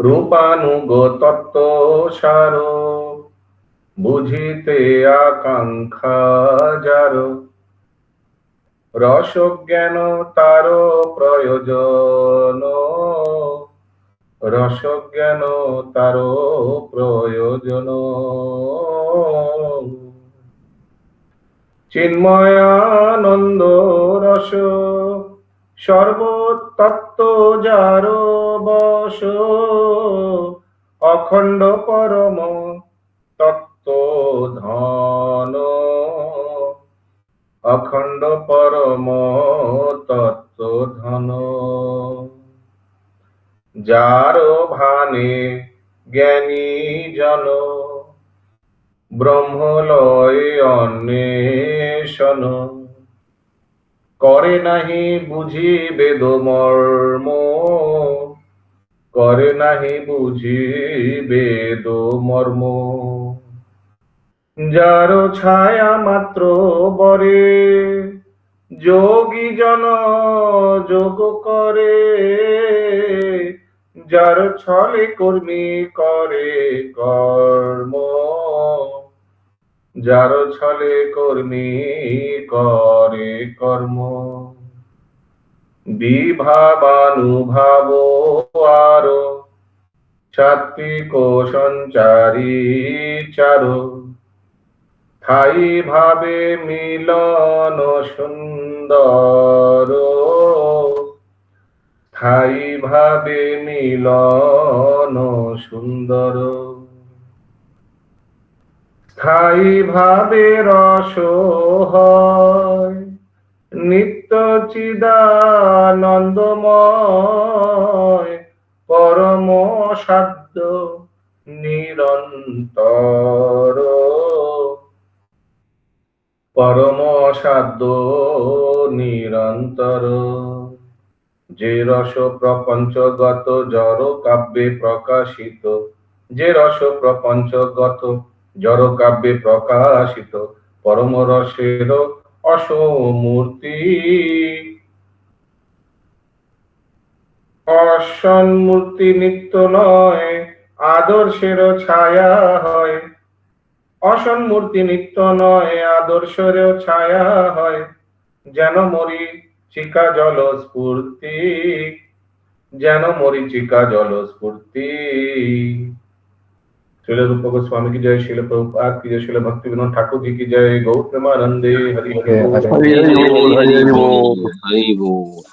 রূপানুগ তত্ত্ব সার, বুঝিতে আকাঙ্ক্ষা যার, রসজ্ঞান তার প্রয়োজন, রসজ্ঞান তার প্রয়োজন। চিন্ময়ানন্দ রস সর্বতত্ত্ব যার বশ, অখণ্ড পরম তত্ত্ব ধন, অখণ্ড পরম তত্ত্ব ধন। যার ভানে জ্ঞানী জন, ব্রহ্মলয় অন্বেষণ, করে নাহি বুঝি বেদ মর্ম, করে নাহি বুঝি বেদ মর্ম। যার ছায়া মাত্র বরে, যোগী জন যোগ করে, যার ছলে কর্মী করে কর্ম, যার ছলে কর্মী করে কর্ম। বিভাবানুভাব আর, সাত্বিক সঞ্চারী চার, ঠাই ভাবে মিলন সুন্দর, ঠাই ভাবে মিলন সুন্দর। স্থায়ী ভাবে রস হয়, নিত্য চিদানন্দময়, পরম সাধ্য নিরন্তর, পরম সাধ্য নিরন্তর। যে রস প্রপঞ্চগত জড় কাব্যে প্রকাশিত, যে রস প্রপঞ্চগত জড় কাব্যে প্রকাশিত, পরম রসের অসমূর্তি, অসন্মূর্তি নিত্য নয়, আদর্শের ছায়া হয়। অসন্মূর্তি নিত্য নয়, আদর্শের ছায়া হয়। যেন মরীচিকা জল স্ফূর্তি, যেন মরীচিকা জল স্ফূর্তি। श्रील रूप गोस्वामी की जय, श्रील प्रभुपाद की जय, श्रील भक्ति विनोद ठाकुर जी की जय। गौ प्रेमानंदे हरि हरि बोल। हरि हरि बोल, हरि हरि बोल, हरि बोल।